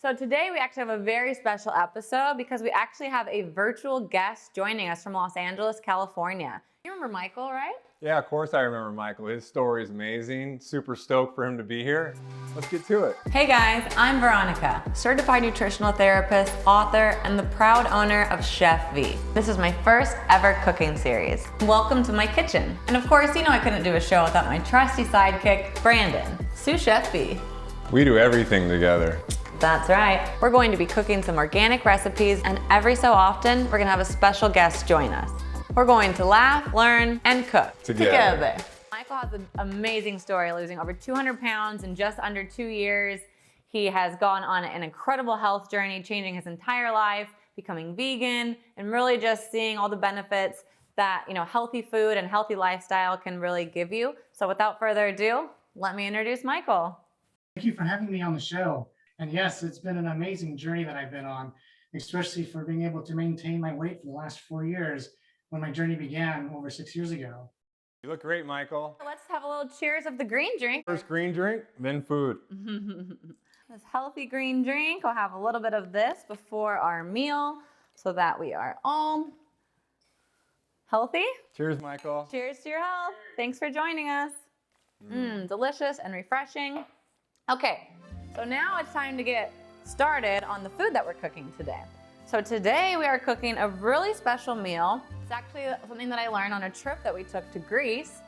So today we actually have a very special episode because we actually have a virtual guest joining us from Los Angeles, California. You remember Michael, right? Yeah, of course I remember Michael. His story is amazing. Super stoked for him to be here. Let's get to it. Hey guys, I'm Veronica, certified nutritional therapist, author, and the proud owner of Chef V. This is my first ever cooking series. Welcome to my kitchen. And of course, you know I couldn't do a show without my trusty sidekick, Brandon, Sous Chef V. We do everything together. That's right. We're going to be cooking some organic recipes, and every so often, we're gonna have a special guest join us. We're going to laugh, learn, and cook together. Michael has an amazing story, losing over 200 pounds in just under 2 years. He has gone on an incredible health journey, changing his entire life, becoming vegan, and really just seeing all the benefits that, healthy food and healthy lifestyle can really give you. So without further ado, let me introduce Michael. Thank you for having me on the show. And yes, it's been an amazing journey that I've been on, especially for being able to maintain my weight for the last 4 years when my journey began over 6 years ago. You look great, Michael. Let's have a little cheers of the green drink. First green drink, then food. This healthy green drink, we'll have a little bit of this before our meal so that we are all healthy. Cheers, Michael. Cheers to your health. Thanks for joining us. Delicious and refreshing. Okay, so now it's time to get started on the food that we're cooking today. So today we are cooking a really special meal. It's actually something that I learned on a trip that we took to Greece.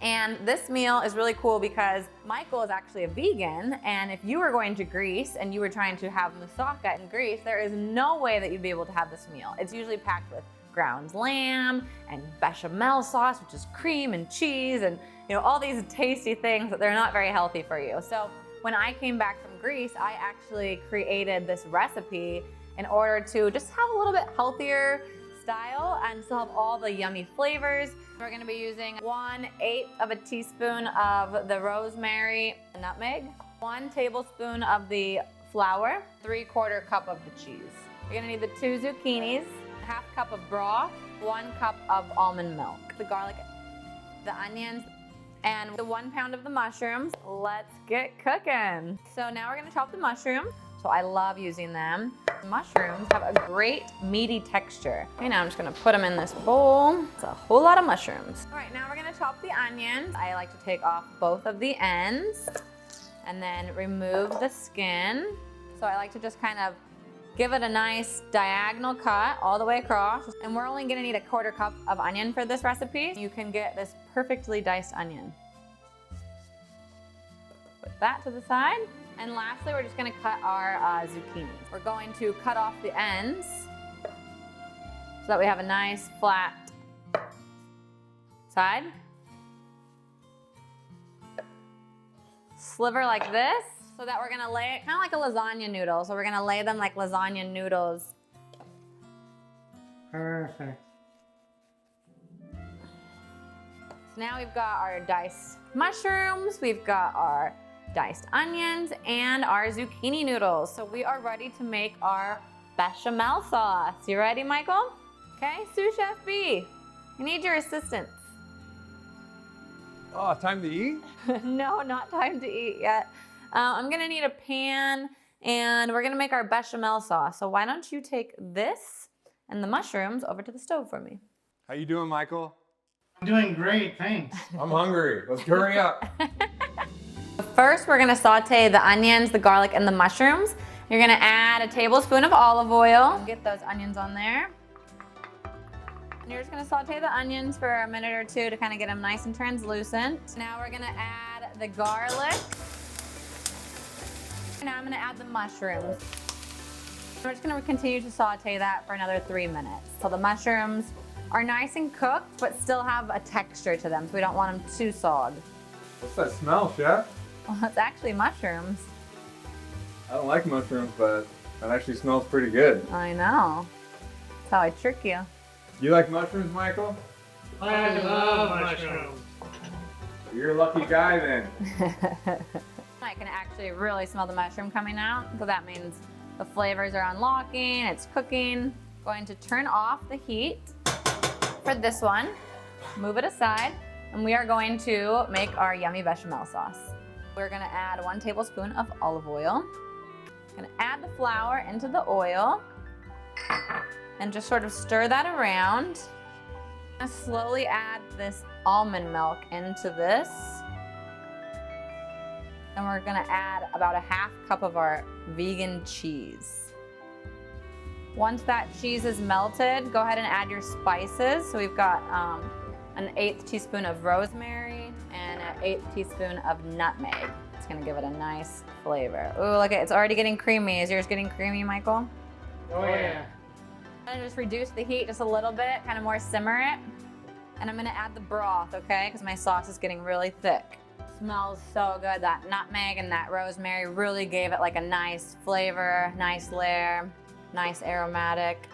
And this meal is really cool because Michael is actually a vegan, and if you were going to Greece and you were trying to have moussaka in Greece, there is no way that you'd be able to have this meal. It's usually packed with ground lamb and Béchamel sauce, which is cream and cheese and all these tasty things that they're not very healthy for you. So when I came back from Greece, I actually created this recipe in order to just have a little bit healthier style and still have all the yummy flavors. We're gonna be using 1/8 of a teaspoon of the rosemary and nutmeg, 1 tablespoon of the flour, 3/4 cup of the cheese. You're gonna need the 2 zucchinis, 1/2 cup of broth, 1 cup of almond milk, the garlic, the onions, and the 1 pound of the mushrooms. Let's get cooking. So now we're gonna chop the mushrooms. So I love using them. The mushrooms have a great meaty texture. Okay, now I'm just gonna put them in this bowl. It's a whole lot of mushrooms. All right, now we're gonna chop the onions. I like to take off both of the ends and then remove the skin. So I like to just kind of give it a nice diagonal cut all the way across. And we're only gonna need 1/4 cup of onion for this recipe. You can get this perfectly diced onion. Put that to the side. And lastly, we're just gonna cut our zucchini. We're going to cut off the ends so that we have a nice flat side. Sliver like this, so that we're gonna lay it kind of like a lasagna noodle. So we're gonna lay them like lasagna noodles. Perfect. So now we've got our diced mushrooms, we've got our diced onions, and our zucchini noodles. So we are ready to make our bechamel sauce. You ready, Michael? Okay, Sous Chef B, I need your assistance. Oh, time to eat? No, not time to eat yet. I'm gonna need a pan, and we're gonna make our bechamel sauce. So why don't you take this and the mushrooms over to the stove for me? How you doing, Michael? I'm doing great, thanks. I'm hungry. Let's hurry up. First, we're gonna saute the onions, the garlic, and the mushrooms. You're gonna add a tablespoon of olive oil. Get those onions on there. And you're just gonna saute the onions for a minute or two to kind of get them nice and translucent. Now we're gonna add the garlic. Now I'm gonna add the mushrooms. We're just gonna continue to saute that for another 3 minutes. So the mushrooms are nice and cooked, but still have a texture to them, so we don't want them too sogged. What's that smell, Chef? Well, it's actually mushrooms. I don't like mushrooms, but that actually smells pretty good. I know. That's how I trick you. You like mushrooms, Michael? I love mushrooms. You're a lucky guy then. I can actually really smell the mushroom coming out, so that means the flavors are unlocking, it's cooking. Going to turn off the heat for this one, move it aside, and we are going to make our yummy bechamel sauce. We're gonna add 1 tablespoon of olive oil. Gonna add flour into the oil and just sort of stir that around. And slowly add this almond milk into this. And we're gonna add about a half cup of our vegan cheese. Once that cheese is melted, go ahead and add your spices. So we've got an 1/8 teaspoon of rosemary and an 1/8 teaspoon of nutmeg. It's gonna give it a nice flavor. Ooh, look, it's already getting creamy. Is yours getting creamy, Michael? Oh yeah. I'm gonna just reduce the heat just a little bit, kind of more simmer it. And I'm gonna add the broth, okay? Because my sauce is getting really thick. Smells so good. That nutmeg and that rosemary really gave it like a nice flavor, nice layer, nice aromatic.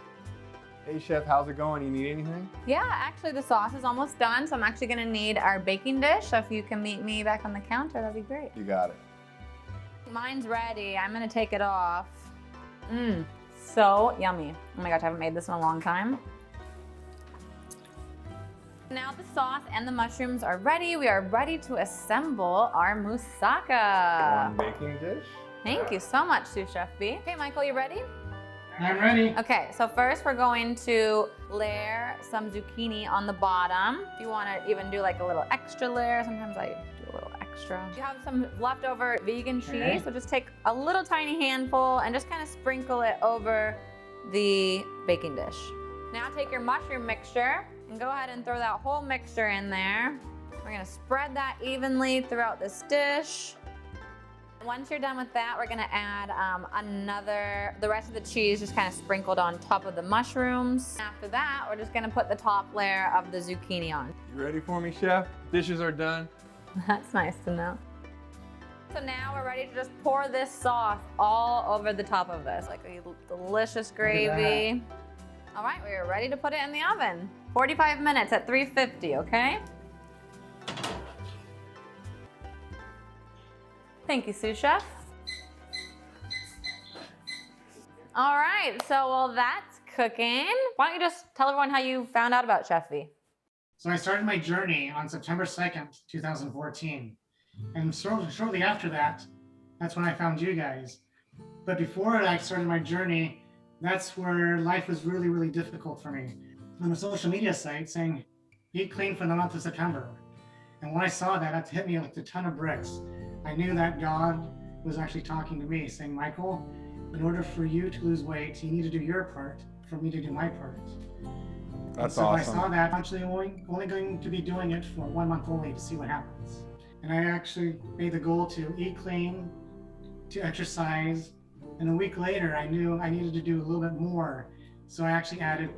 Hey chef, how's it going? You need anything? Yeah, actually the sauce is almost done, so I'm actually gonna need our baking dish. So if you can meet me back on the counter, that'd be great. You got it. Mine's ready. I'm gonna take it off. So yummy. Oh my gosh, I haven't made this in a long time. Now the sauce and the mushrooms are ready. We are ready to assemble our moussaka. One baking dish. Thank you so much, Sous Chef B. Okay, Michael, you ready? I'm ready. Okay, so first we're going to layer some zucchini on the bottom. If you want to even do like a little extra layer, sometimes I do a little extra. You have some leftover vegan cheese, Okay. so just take a little tiny handful and just kind of sprinkle it over the baking dish. Now take your mushroom mixture and go ahead and throw that whole mixture in there. We're gonna spread that evenly throughout this dish. Once you're done with that, we're gonna add the rest of the cheese just kind of sprinkled on top of the mushrooms. After that, we're just gonna put the top layer of the zucchini on. You ready for me, chef? Dishes are done. That's nice to know. So now we're ready to just pour this sauce all over the top of this, like a delicious gravy. All right, we are ready to put it in the oven. 45 minutes at 350, okay? Thank you, Sous Chef. All right, so while that's cooking, why don't you just tell everyone how you found out about Chef V? So I started my journey on September 2nd, 2014. And shortly after that, that's when I found you guys. But before I started my journey, that's where life was really, really difficult for me. On a social media site saying, eat clean for the month of September. And when I saw that, that hit me like a ton of bricks. I knew that God was actually talking to me, saying, Michael, in order for you to lose weight, you need to do your part for me to do my part. That's so awesome. I saw that I'm actually only going to be doing it for 1 month only to see what happens. And I actually made the goal to eat clean, to exercise, and a week later I knew I needed to do a little bit more. So I actually added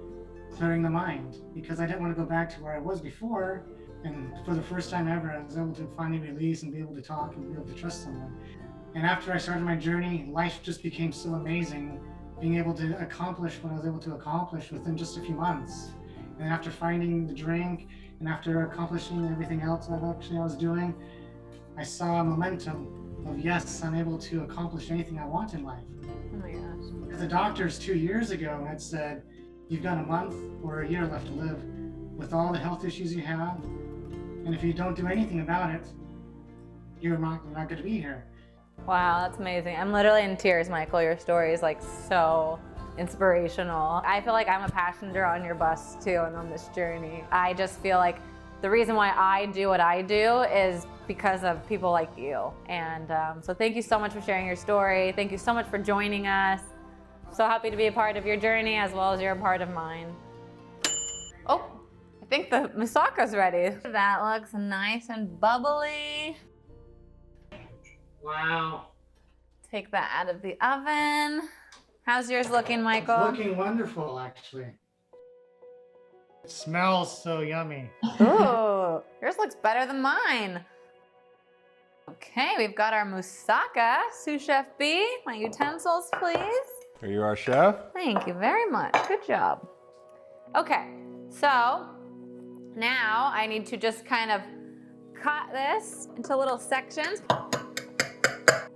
clearing the mind because I didn't want to go back to where I was before. And for the first time ever, I was able to finally release and be able to talk and be able to trust someone. And after I started my journey, life just became so amazing, being able to accomplish what I was able to accomplish within just a few months. And after finding the drink and after accomplishing everything else I was doing, I saw a momentum of, yes, I'm able to accomplish anything I want in life. Oh my gosh. Because the doctors 2 years ago had said, you've got a month or a year left to live with all the health issues you have. And if you don't do anything about it, you're not going to be here. Wow, that's amazing. I'm literally in tears, Michael. Your story is like so inspirational. I feel like I'm a passenger on your bus too and on this journey. I just feel like the reason why I do what I do is because of people like you. And so thank you so much for sharing your story. Thank you so much for joining us. So happy to be a part of your journey as well as you're a part of mine. Oh, I think the moussaka's ready. That looks nice and bubbly. Wow. Take that out of the oven. How's yours looking, Michael? It's looking wonderful, actually. It smells so yummy. Ooh, yours looks better than mine. Okay, we've got our moussaka. Sous Chef B, my utensils, please. Here you are, chef. Thank you very much. Good job. Okay, so now I need to just kind of cut this into little sections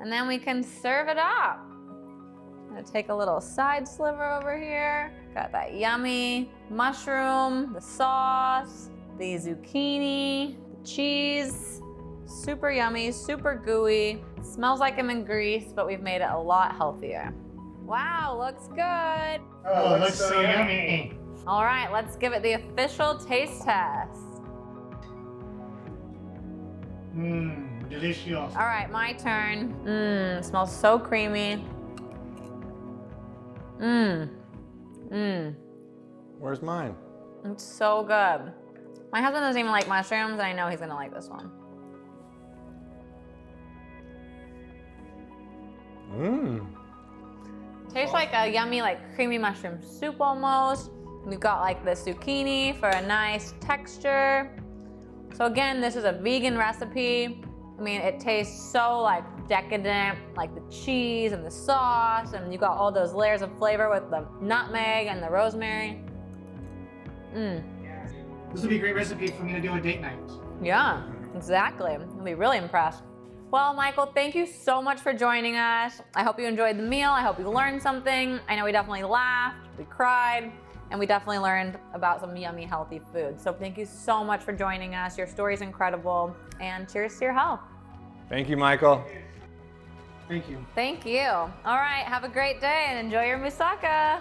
and then we can serve it up. I'm gonna take a little side sliver over here. Got that yummy mushroom, the sauce, the zucchini, the cheese. Super yummy, super gooey. Smells like I'm in Greece, but we've made it a lot healthier. Wow, looks good. Oh, it looks so yummy. All right, let's give it the official taste test. Mmm, delicious. All right, my turn. Mmm, smells so creamy. Mmm, mmm. Where's mine? It's so good. My husband doesn't even like mushrooms, and I know he's gonna like this one. Mmm. Tastes like a yummy, like creamy mushroom soup almost. We've got like the zucchini for a nice texture. So again, this is a vegan recipe. I mean, it tastes so like decadent, like the cheese and the sauce, and you got all those layers of flavor with the nutmeg and the rosemary. Mmm. This would be a great recipe for me to do a date night. Yeah, exactly. I'll be really impressed. Well, Michael, thank you so much for joining us. I hope you enjoyed the meal. I hope you learned something. I know we definitely laughed, we cried, and we definitely learned about some yummy, healthy food. So thank you so much for joining us. Your story's incredible, and cheers to your health. Thank you, Michael. Thank you. Thank you. All right, have a great day and enjoy your moussaka.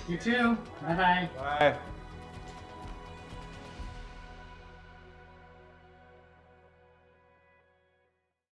You too. Bye-bye. Bye.